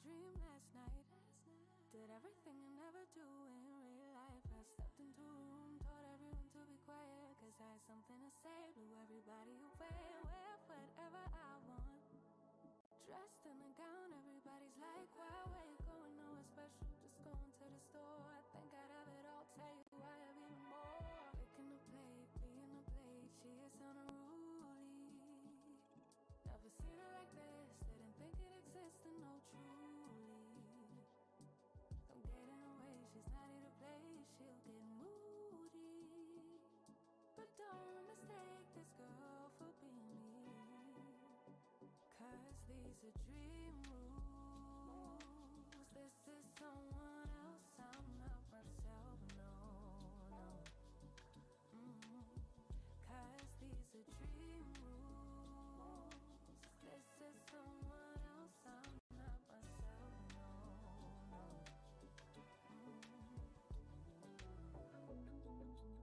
dream last night. Did everything I never do in real life. I stepped into a room, told everyone to be quiet, cause I had something to say. Blew everybody away, wear whatever I want. Dressed in a gown, everybody's like, why, where you going? Nowhere special, just going to the store. I think I'd have it all, tell you I have even more. Picking a plate, being a plate, she is unruly. Never seen her like this, didn't think it existed, no truly. Don't get in her way, she's not here to play, she'll get moody. But don't mistake this girl for being me, cause these are dream rules. This is someone else, I'm not myself, no, no. Cause these are dream rules. This is someone else, I'm not myself, no, no. Living in my dreams all night.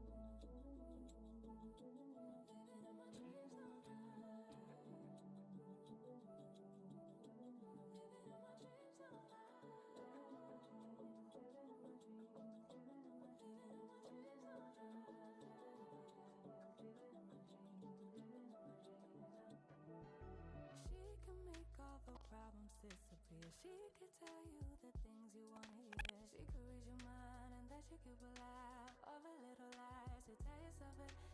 Living in my dreams all night. Living in my dreams all night. She can make all the problems disappear. She could tell you the things you wanna hear. She could read your mind and then she could believe all the little lies you tell yourself at night.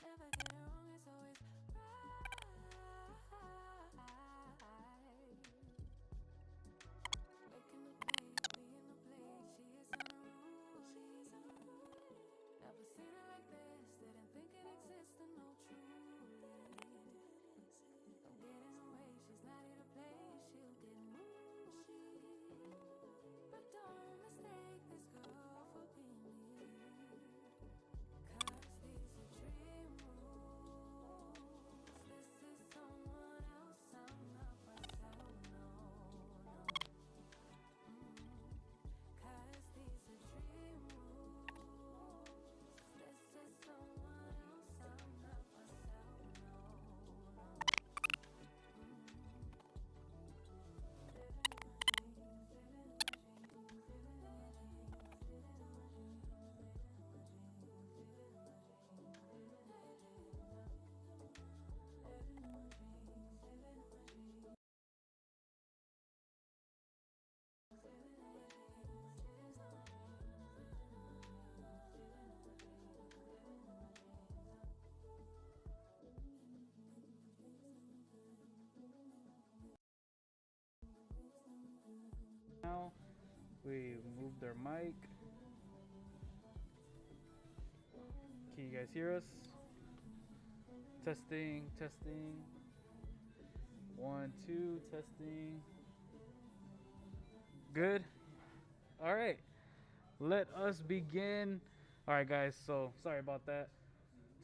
Never get it wrong, it's always right. Waking up late, being a plate, she is unruly. Never seen her like this, didn't think it existed, no truly. Don't get in her way, she's not here to play, she'll get moody. But don't mistake this girl for being me, cause these are dream rules. This is someone else, I'm not myself, no, no. Cause these are dream rules. This is someone else, I'm not myself, no, no. Living in my dreams, living in my dreams, living in my dreams, living in my dreams, living in my dreams, living in my dreams, living in my dreams, living in my dreams. Now we moved their mic. Can you guys hear us? Testing, testing. 1, 2, testing. Good. All right. Let us begin. All right, guys. So sorry about that.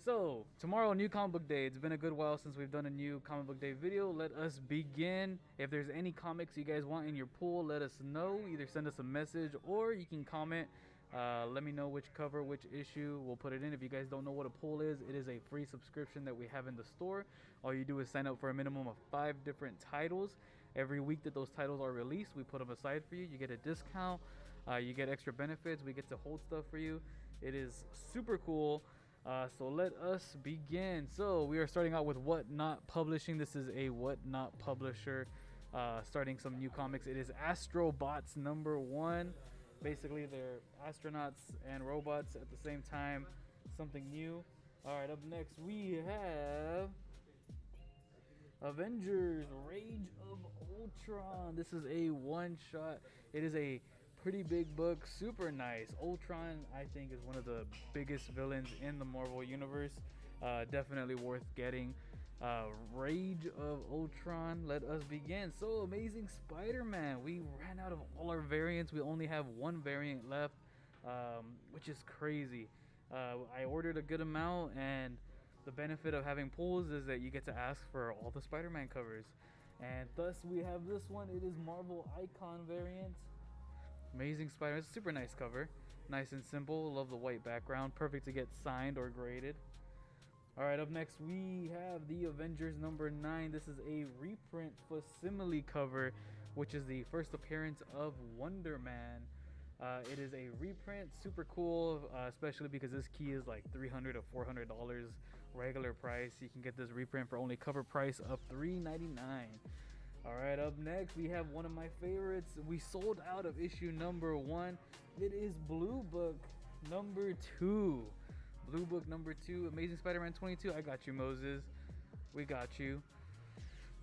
So tomorrow, new comic book day. It's been a good while since we've done a new comic book day video. Let us begin. If there's any comics you guys want in your pool, let us know. Either send us a message or you can comment. Let me know which cover, which issue. We'll put it in. If you guys don't know what a pool is, it is a free subscription that we have in the store. All you do is sign up for a minimum of 5 different titles. Every week that those titles are released, we put them aside for you. You get a discount. You get extra benefits. We get to hold stuff for you. It is super cool. So let us begin. So we are starting out with Whatnot Publishing. This is a Whatnot publisher starting some new comics. It is Astrobots #1. Basically, they're astronauts and robots at the same time. Something new. All right, up next we have Avengers Rage of Ultron. This is a one-shot. It is a pretty big book, super nice. Ultron, I think, is one of the biggest villains in the Marvel Universe. Definitely worth getting. Rage of Ultron, let us begin. So, Amazing Spider-Man. We ran out of all our variants. We only have one variant left, which is crazy. I ordered a good amount, and the benefit of having pulls is that you get to ask for all the Spider-Man covers. And thus, we have this one. It is Marvel Icon variant. Amazing Spider-Man. It's a super nice cover. Nice and simple. Love the white background. Perfect to get signed or graded. All right, up next we have the Avengers #9. This is a reprint facsimile cover, which is the first appearance of Wonder Man. It is a reprint, super cool, especially because this key is like $300 to $400 regular price. You can get this reprint for only cover price of $3.99. All right, up next we have one of my favorites. We sold out of issue #1. It is Blue Book #2. Blue Book #2, Amazing Spider-Man 22. I got you, Moses. We got you.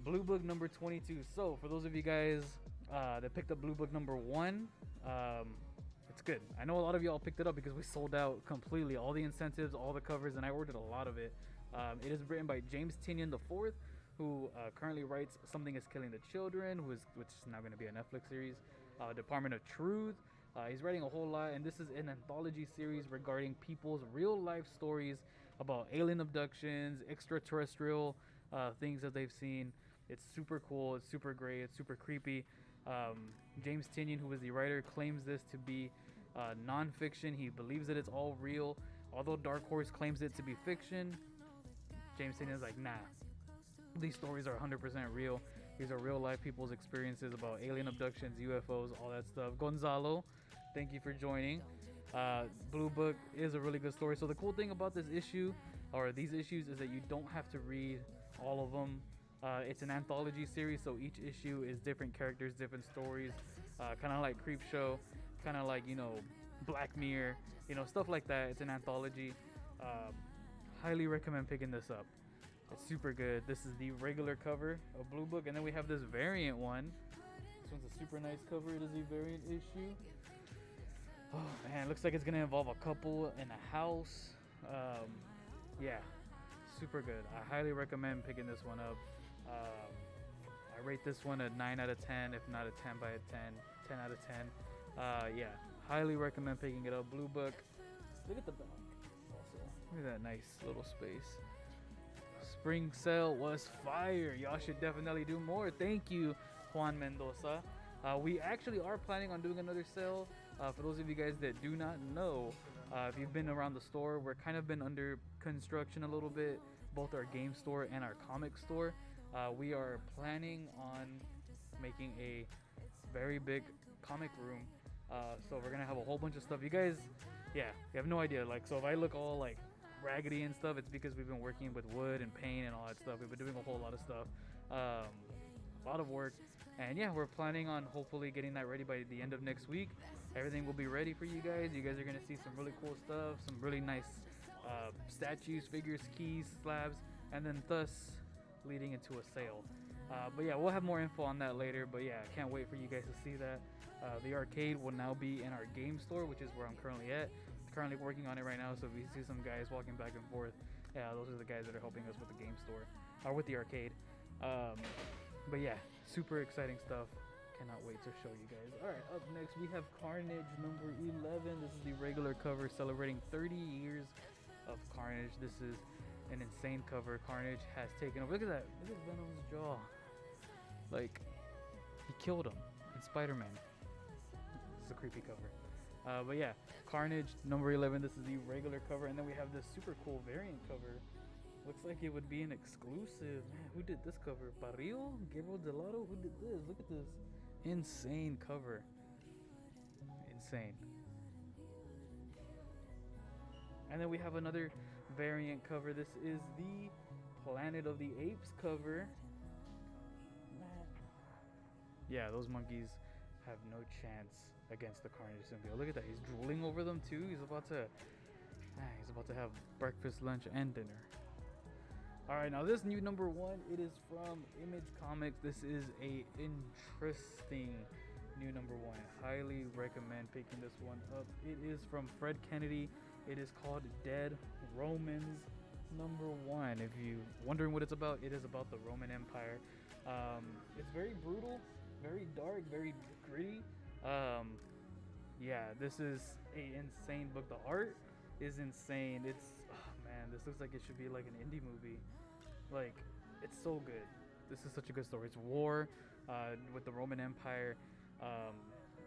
Blue Book #22. So for those of you guys that picked up Blue Book #1, it's good. I know a lot of y'all picked it up because we sold out completely. All the incentives, all the covers, and I ordered a lot of it. It is written by James Tynion IV, who currently writes Something is Killing the Children, which is now going to be a Netflix series. Department of Truth. He's writing a whole lot, and this is an anthology series regarding people's real life stories about alien abductions, extraterrestrial things that they've seen. It's super cool, it's super great, it's super creepy. James Tynion, who is the writer, claims this to be non-fiction. He believes that it's all real. Although Dark Horse claims it to be fiction, James Tynion is like, nah, these stories are 100% real. These are real life people's experiences about alien abductions, UFOs, all that stuff. Gonzalo, thank you for joining. Blue Book is a really good story. So the cool thing about this issue, or these issues, is that you don't have to read all of them. It's an anthology series, so each issue is different characters, different stories, kind of like Creepshow, kind of like, Black Mirror, stuff like that. It's an anthology. Highly recommend picking this up. It's super good. This is the regular cover of Blue Book, and then we have this variant one. This one's a super nice cover. It is a variant issue. Oh man, looks like it's gonna involve a couple in a house. Yeah, super good. I highly recommend picking this one up. I rate this one a 9 out of 10, if not a 10 by a 10 out of 10. Yeah, highly recommend picking it up. Blue Book. Look at the back. Also, look at that nice little space. Spring sale was fire. Y'all should definitely do more. Thank you, Juan Mendoza. We actually are planning on doing another sale. For those of you guys that do not know, if you've been around the store, we're kind of been under construction a little bit, both our game store and our comic store. We are planning on making a very big comic room. So we're gonna have a whole bunch of stuff. You guys, yeah, you have no idea. Like, so if I look all like raggedy and stuff, it's because we've been working with wood and paint and all that stuff. We've been doing a whole lot of stuff, a lot of work, and yeah, we're planning on hopefully getting that ready by the end of next week. Everything will be ready for you guys. You guys are gonna see some really cool stuff, some really nice statues, figures, keys, slabs, and then thus leading into a sale. But yeah, we'll have more info on that later. But yeah, I can't wait for you guys to see that. The arcade will now be in our game store, which is where I'm currently at. Currently working on it right now, so if you see some guys walking back and forth, yeah, those are the guys that are helping us with the game store, or with the arcade. But yeah, super exciting stuff. Cannot wait to show you guys. All right, up next we have Carnage #11. This is the regular cover celebrating 30 years of Carnage. This is an insane cover. Carnage has taken over. Look at that. Look at Venom's jaw. Like, he killed him in Spider-Man. This is a creepy cover. But yeah, Carnage #11. This is the regular cover, and then we have this super cool variant cover. Looks like it would be an exclusive. Man, who did this cover? Barrio? Gabriel Delato? Who did this? Look at this insane cover. Insane. And then we have another variant cover. This is the Planet of the Apes cover. Yeah, those monkeys have no chance against the Carnage symbiote. Look at that. He's drooling over them too. He's about to have breakfast, lunch, and dinner. All right, now this new #1, it is from Image Comics. This is a interesting new #1. Highly recommend picking this one up. It is from Fred Kennedy. It is called Dead Romans #1. If you're wondering what it's about, it is about the Roman Empire. It's very brutal, very dark, very gritty. Yeah, this is a insane book. The art is insane. It's, oh man, this looks like it should be like an indie movie. Like, it's so good. This is such a good story. It's war with the Roman Empire.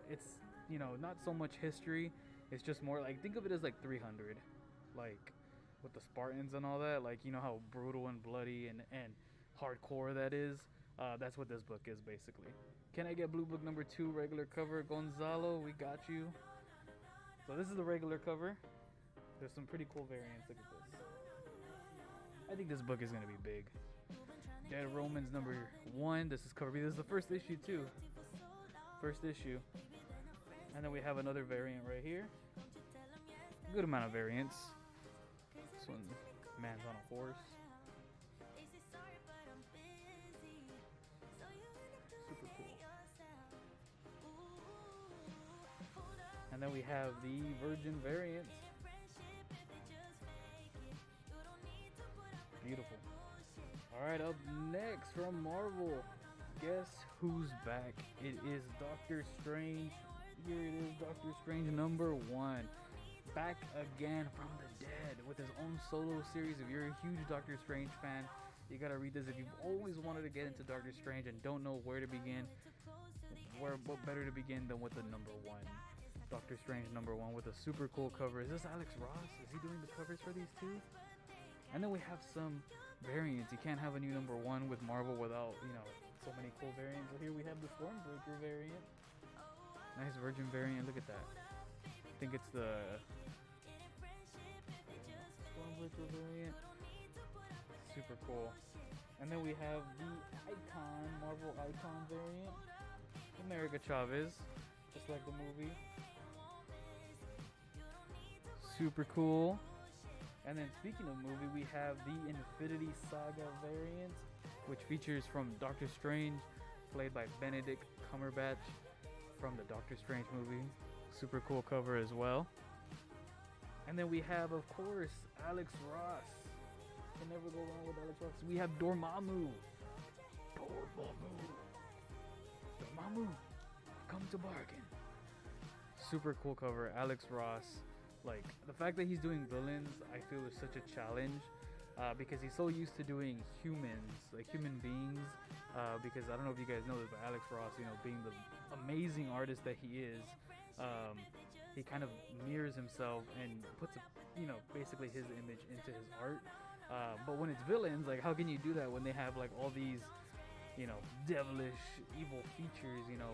It's, not so much history. It's just more like, think of it as like 300. Like, with the Spartans and all that. Like, you know how brutal and bloody and hardcore that is. That's what this book is basically. Can I get Blue Book number 2 regular cover? Gonzalo, we got you. So this is the regular cover. There's some pretty cool variants. Look at this. I think this book is gonna be big. Dead Romans number 1. This is cover B. This is the first issue too. First issue. And then we have another variant right here. Good amount of variants. This one, man's on a horse. Super cool. And then we have the Virgin variant. Beautiful. Alright, up next from Marvel. Guess who's back? It is Doctor Strange. Here it is, Doctor Strange number 1. Back again from the dead with his own solo series. If you're a huge Doctor Strange fan, you gotta read this. If you've always wanted to get into Doctor Strange and don't know where to begin, what better to begin than with the number 1? Doctor Strange number 1 with a super cool cover. Is this Alex Ross? Is he doing the covers for these two? And then we have some variants. You can't have a new number 1 with Marvel without, you know, so many cool variants. So here we have the Stormbreaker variant. Nice Virgin variant. Look at that. I think it's the Stormbreaker variant. Super cool. And then we have the Icon, Marvel Icon variant. America Chavez, just like the movie. Super cool. And then speaking of movie, we have the Infinity Saga variant, which features from Doctor Strange, played by Benedict Cumberbatch from the Doctor Strange movie. Super cool cover as well. And then we have, of course, Alex Ross. Can never go wrong with Alex Ross. We have Dormammu. Dormammu, come to bargain. Super cool cover, Alex Ross. Like, the fact that he's doing villains, I feel is such a challenge, because he's so used to doing humans, like human beings, because I don't know if you guys know this, but Alex Ross, you know, being the amazing artist that he is, he kind of mirrors himself and puts, you know, basically his image into his art. But when it's villains, like, how can you do that when they have, like, all these, you know, devilish, evil features, you know,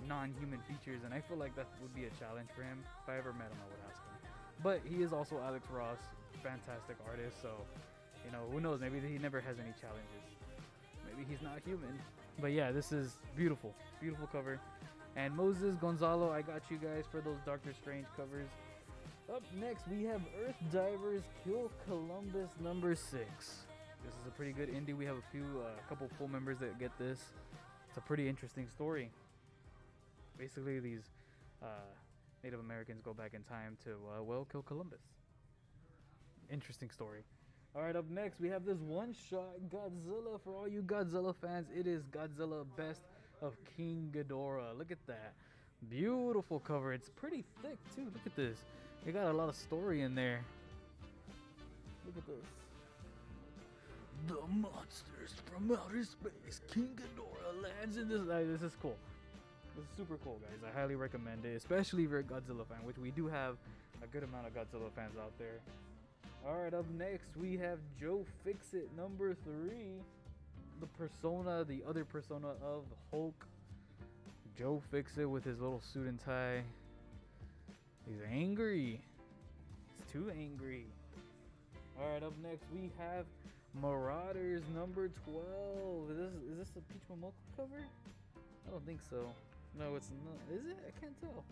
non-human features? And I feel like that would be a challenge for him. If I ever met him, I would ask him. But he is also Alex Ross, fantastic artist, so, you know, who knows, maybe he never has any challenges. Maybe he's not human. But yeah, this is beautiful, beautiful cover. And Moses, Gonzalo, I got you guys for those Doctor Strange covers. Up next, we have Earth Divers Kill Columbus number 6. This is a pretty good indie. We have a couple full members that get this. It's a pretty interesting story. Basically, these Native Americans go back in time to, kill Columbus. Interesting story. All right, up next, we have this one-shot Godzilla. For all you Godzilla fans, it is Godzilla Best of King Ghidorah. Look at that. Beautiful cover. It's pretty thick, too. Look at this. They got a lot of story in there. Look at this. The monsters from outer space. King Ghidorah lands in this. This is cool. This is super cool, guys. I highly recommend it, especially if you're a Godzilla fan, which we do have a good amount of Godzilla fans out there. Alright, up next, we have Joe Fixit, number 3. The other persona of Hulk. Joe Fixit with his little suit and tie. He's angry. He's too angry. Alright, up next, we have Marauders, number 12. Is this a Peach Momoko cover? I don't think so. No, it's not. Is it? I can't tell.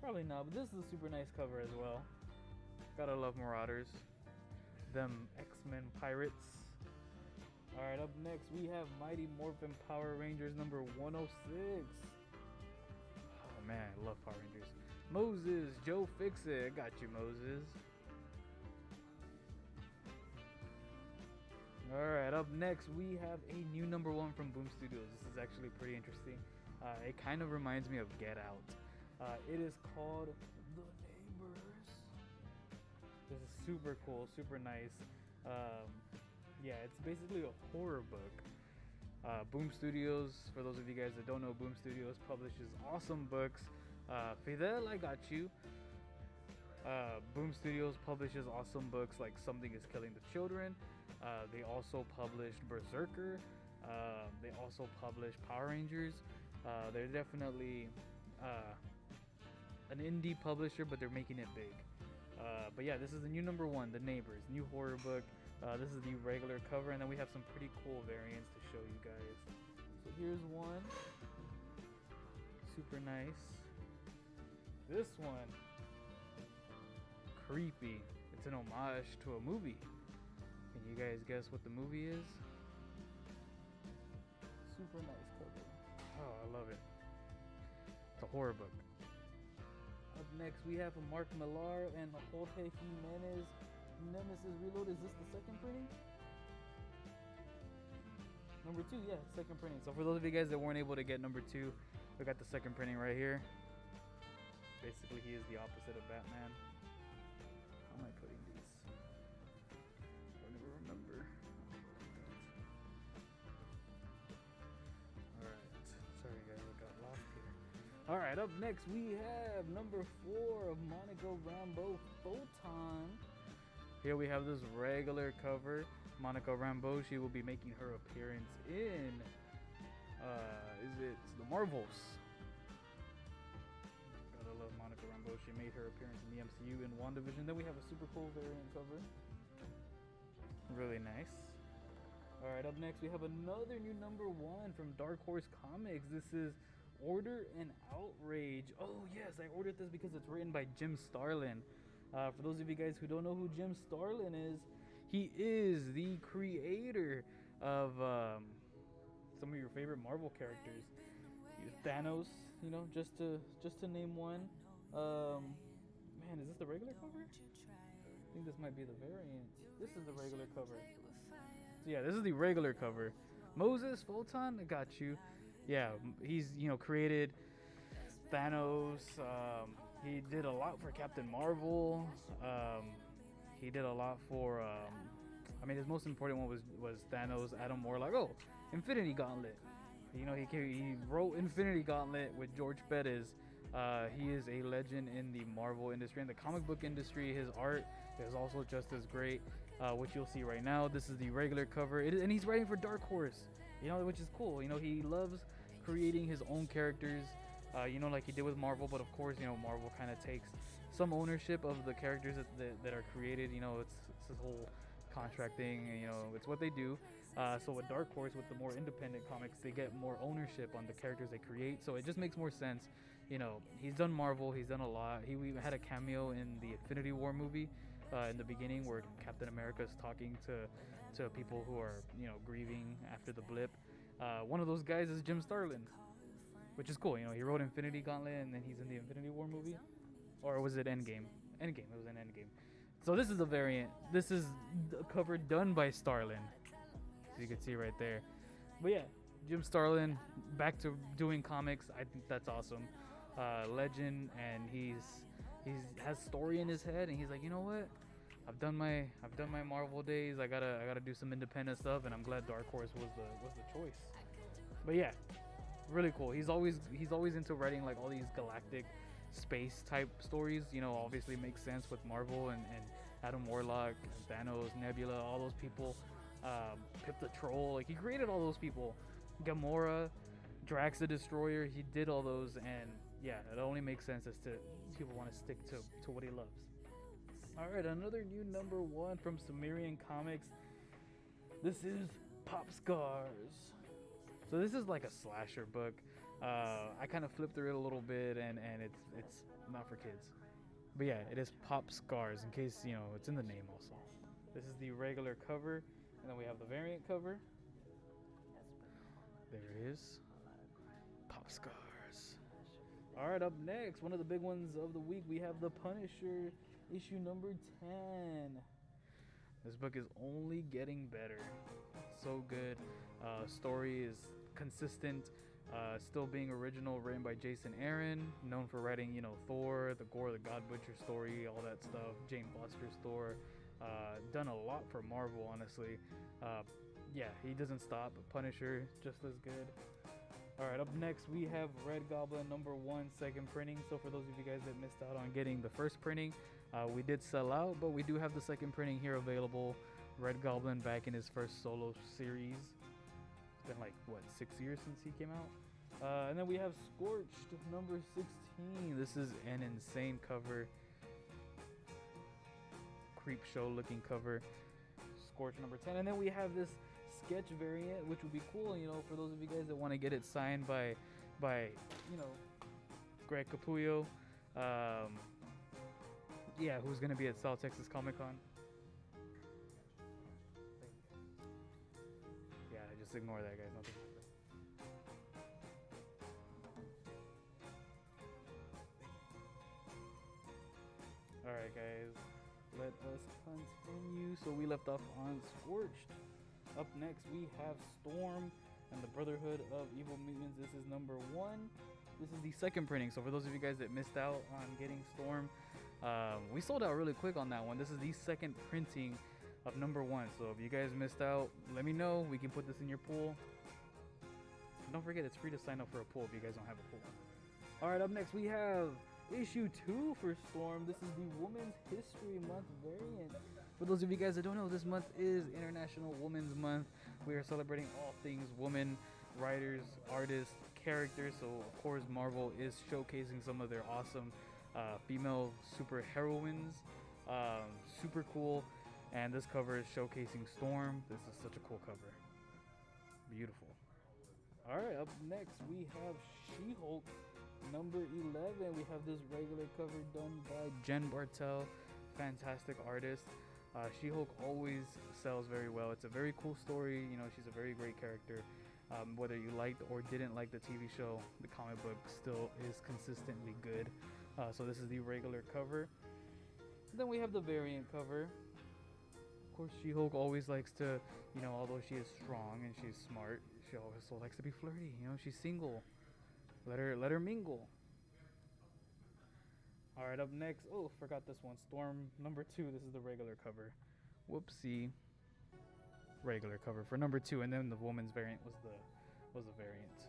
Probably not, but this is a super nice cover as well. Gotta love Marauders. Them X-Men pirates. Alright, up next we have Mighty Morphin Power Rangers number 106. Oh man, I love Power Rangers. Moses, Joe Fixit. I got you, Moses. Alright, up next we have a new number 1 from Boom Studios. This is actually pretty interesting. It kind of reminds me of Get Out. It is called The Neighbors. This is super cool, super nice. Yeah, it's basically a horror book. Boom Studios, for those of you guys that don't know, Boom Studios publishes awesome books. Fidel, I got you. Boom Studios publishes awesome books like Something is Killing the Children. They also published Berserker. They also published Power Rangers. They're definitely an indie publisher, but they're making it big. But yeah, this is the new number one, The Neighbors, new horror book. This is the regular cover, and then we have some pretty cool variants to show you guys. So here's one. Super nice. This one, creepy. It's an homage to a movie. Can you guys guess what the movie is? Super nice cover. Oh, I love it. It's a horror book. Up next, we have a Mark Millar and Jorge Jimenez Nemesis Reload. Is this the second printing? Number 2, yeah, second printing. So for those of you guys that weren't able to get number 2, we got the second printing right here. Basically, he is the opposite of Batman. How am I putting these? I don't even remember. Alright. Sorry guys, I got lost here. Alright, up next we have number 4 of Monica Rambeau Photon. Here we have this regular cover. Monica Rambeau, she will be making her appearance in the Marvels. Gotta love Monica Rambeau. She made her appearance in the MCU in WandaVision. Then we have a super cool variant cover. Really nice. Alright, up next we have another new number 1 from Dark Horse Comics. This is Order and Outrage. Oh yes, I ordered this because it's written by Jim Starlin. For those of you guys who don't know who Jim Starlin is, he is the creator of some of your favorite Marvel characters. Thanos, you know, just to name one. Man, is this the regular cover? I think this might be the variant. This is the regular cover. So yeah, this is the regular cover. Moses Photon, I got you. Yeah, he's, you know, created Thanos. He did a lot for Captain Marvel. He did a lot for I mean, his most important one was Thanos, Adam Warlock. Oh, Infinity Gauntlet. You know, he wrote Infinity Gauntlet with George Perez. He is a legend in the Marvel industry, in the comic book industry. His art is also just as great, which you'll see right now. This is the regular cover, and he's writing for Dark Horse, you know, which is cool. You know, he loves creating his own characters, you know, like he did with Marvel. But of course, you know, Marvel kind of takes some ownership of the characters that are created. You know, it's this whole contract thing, you know, it's what they do. So with Dark Horse, with the more independent comics, they get more ownership on the characters they create. So it just makes more sense. You know, he's done Marvel, he's done a lot. He even had a cameo in the Infinity War movie in the beginning, where Captain America is talking to people who are, you know, grieving after the blip. One of those guys is Jim Starlin, which is cool. You know, he wrote Infinity Gauntlet, and then he's in the Infinity War movie. Or was it Endgame? Endgame, it was an Endgame. So this is a variant. This is the cover done by Starlin. So you can see right there. But yeah, Jim Starlin back to doing comics. I think that's awesome. Legend, and he has story in his head, and he's like, you know what? I've done my Marvel days. I gotta do some independent stuff, and I'm glad Dark Horse was the choice. But yeah, really cool. He's always into writing like all these galactic space type stories. You know, obviously makes sense with Marvel and Adam Warlock, Thanos, Nebula, all those people. Pip the Troll, like he created all those people. Gamora, Drax the Destroyer, he did all those, and yeah, it only makes sense as to people want to stick to what he loves. Alright, another new number 1 from Sumerian Comics. This is Pop Scars. So this is like a slasher book. I kind of flipped through it a little bit, and it's not for kids. But yeah, it is Pop Scars, in case, you know, it's in the name also. This is the regular cover, and then we have the variant cover. There it is. Pop Scars. Alright, up next, one of the big ones of the week, we have The Punisher, issue number 10. This book is only getting better. It's so good. Story is consistent, still being original, written by Jason Aaron, known for writing, you know, Thor, the Gore the God Butcher story, all that stuff, Jane Foster's Thor. Done a lot for Marvel, honestly. Yeah, he doesn't stop. Punisher, just as good. All right, up next we have Red Goblin #1 second printing. So for those of you guys that missed out on getting the first printing, we did sell out, but we do have the second printing here available. Red Goblin back in his first solo series. It's been like, what, 6 years since he came out? And then we have Scorched #16. This is an insane cover. Creep show looking cover. Scorched #10. And then we have this sketch variant, which would be cool, you know, for those of you guys that want to get it signed by you know, Greg Capullo. Yeah, who's gonna be at South Texas Comic Con. Yeah, just ignore that, guys. Nothing happened. Alright, guys, let us continue. So we left off on Scorched. Up next we have Storm and the Brotherhood of Evil Mutants. This is #1. This is the second printing. So for those of you guys that missed out on getting Storm, we sold out really quick on that one. This is the second printing of #1. So if you guys missed out, let me know. We can put this in your pool. And don't forget, it's free to sign up for a pool if you guys don't have a pool. All right, up next we have issue 2 for Storm. This is the Women's History Month variant. For those of you guys that don't know, this month is International Women's Month. We are celebrating all things women, writers, artists, characters. So of course Marvel is showcasing some of their awesome female super heroines. Super cool. And this cover is showcasing Storm. This is such a cool cover. Beautiful. Alright, up next we have She-Hulk #11. We have this regular cover done by Jen Bartel. Fantastic artist. She-Hulk always sells very well. It's a very cool story. You know, she's a very great character. Whether you liked or didn't like the TV show, the comic book still is consistently good. So this is the regular cover. Then we have the variant cover. Of course, She-Hulk always likes to, you know, although she is strong and she's smart, she also likes to be flirty. You know, she's single. Let her mingle. All right, up next. Oh, forgot this one. Storm #2. This is the regular cover. Whoopsie. Regular cover for #2, and then the woman's variant was the variant.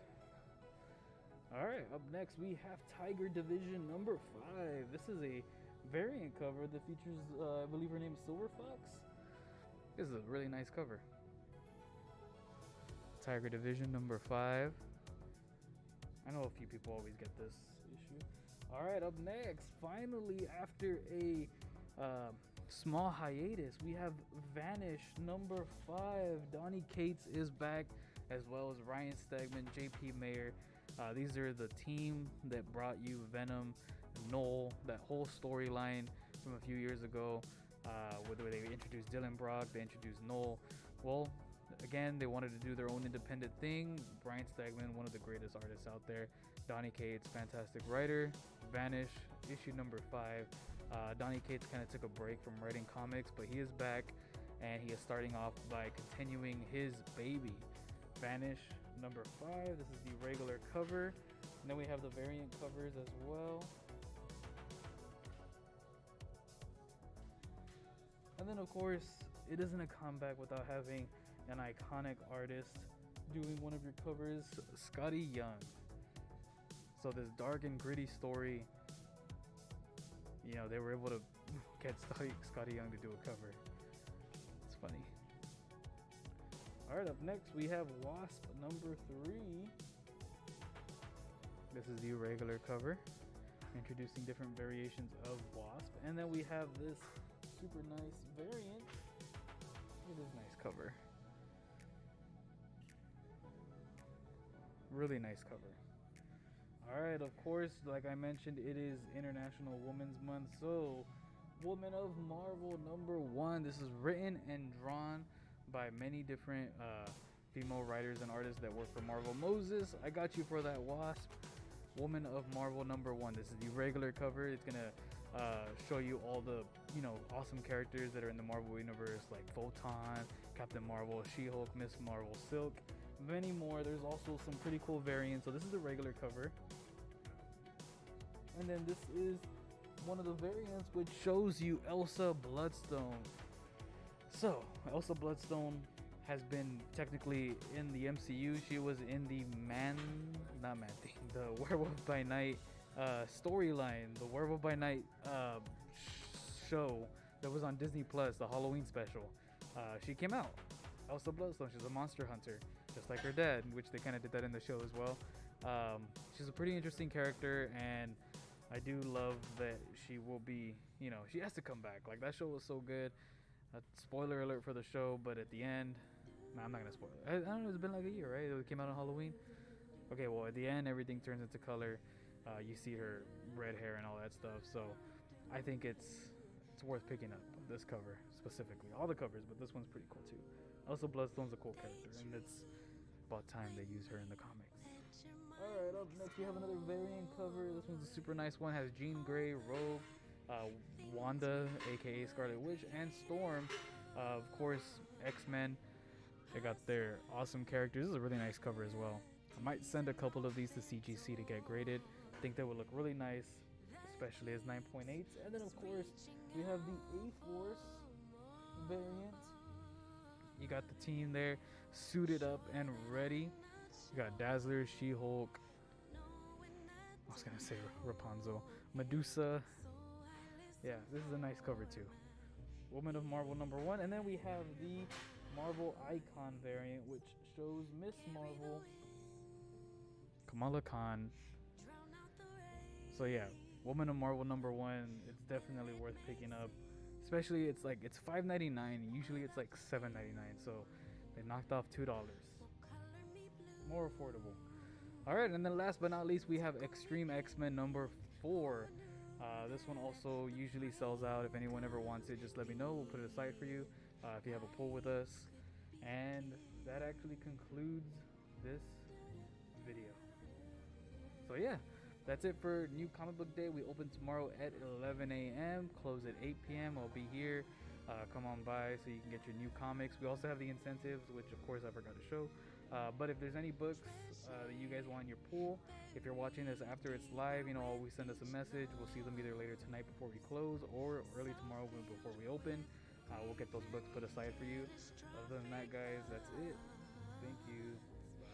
All right, up next we have Tiger Division #5. This is a variant cover that features, I believe her name is Silver Fox. This is a really nice cover. Tiger Division #5. I know a few people always get this issue. All right, up next, finally, after a small hiatus, we have Vanish #5. Donny Cates is back, as well as Ryan Stegman, JP Mayer. These are the team that brought you Venom, Null, that whole storyline from a few years ago, where they introduced Dylan Brock, they introduced Null. Well, again, they wanted to do their own independent thing. Brian Stegman, one of the greatest artists out there. Donny Cates, fantastic writer. Vanish, issue #5. Donny Cates kind of took a break from writing comics, but he is back, and he is starting off by continuing his baby. Vanish #5. This is the regular cover, and then we have the variant covers as well. And then, of course, it isn't a comeback without having an iconic artist doing one of your covers, Scotty Young. So this dark and gritty story, you know, they were able to get Scotty Young to do a cover. It's funny. All right, up next we have Wasp #3. This is the regular cover, introducing different variations of Wasp. And then we have this super nice variant. It is nice cover. Really nice cover. Alright, of course, like I mentioned, it is International Women's Month. So, Woman of Marvel #1. This is written and drawn by many different female writers and artists that work for Marvel. Moses, I got you for that, Wasp. Woman of Marvel #1. This is the regular cover. It's gonna show you all the, you know, awesome characters that are in the Marvel universe, like Photon, Captain Marvel, She-Hulk, Miss Marvel, Silk, many more. There's also some pretty cool variants. So this is the regular cover, and then this is one of the variants which shows you Elsa Bloodstone. So Elsa Bloodstone has been technically in the MCU. She was in the not Man-Thing, the Werewolf by Night storyline, the Werewolf by Night show that was on Disney Plus, the Halloween special. She came out. Elsa Bloodstone. She's a monster hunter, just like her dad, which they kind of did that in the show as well. She's a pretty interesting character, and I do love that she will be, she has to come back. Like, that show was so good. Spoiler alert for the show, but at the end, I'm not gonna spoil it. I don't know, it's been like a year, right? It came out on Halloween. Okay, well, at the end, everything turns into color. You see her red hair and all that stuff. So I think it's worth picking up this cover specifically. All the covers, but this one's pretty cool too. Also, Bloodstone's a cool character, and it's about time they use her in the comics. Alright, up next we have another variant cover. This one's a super nice one. Has Jean Grey, Rogue, Wanda, aka Scarlet Witch, and Storm. Of course, X-Men. They got their awesome characters. This is a really nice cover as well. I might send a couple of these to CGC to get graded. I think they would look really nice, especially as 9.8s. And then, of course, we have the A-Force variant. You got the team there suited up and ready. You got Dazzler, She-Hulk, I was gonna say Rapunzel, Medusa. Yeah, this is a nice cover too. Woman of Marvel #1. And then we have the Marvel Icon variant, which shows Miss Marvel, Kamala Khan. So yeah, Woman of Marvel #1. It's definitely worth picking up. Especially it's $5.99. Usually it's like $7.99. So they knocked off $2. More affordable. Alright, and then last but not least, we have Extreme X-Men #4. This one also usually sells out. If anyone ever wants it, just let me know. We'll put it aside for you if you have a pull with us. And that actually concludes this video. So yeah, that's it for New Comic Book Day. We open tomorrow at 11 a.m., close at 8 p.m. I'll be here. Come on by so you can get your new comics. We also have the incentives, which of course I forgot to show. But if there's any books that you guys want in your pool, if you're watching this after it's live, always send us a message. We'll see them either later tonight before we close or early tomorrow before we open. We'll get those books put aside for you. Other than that, guys, that's it. Thank you.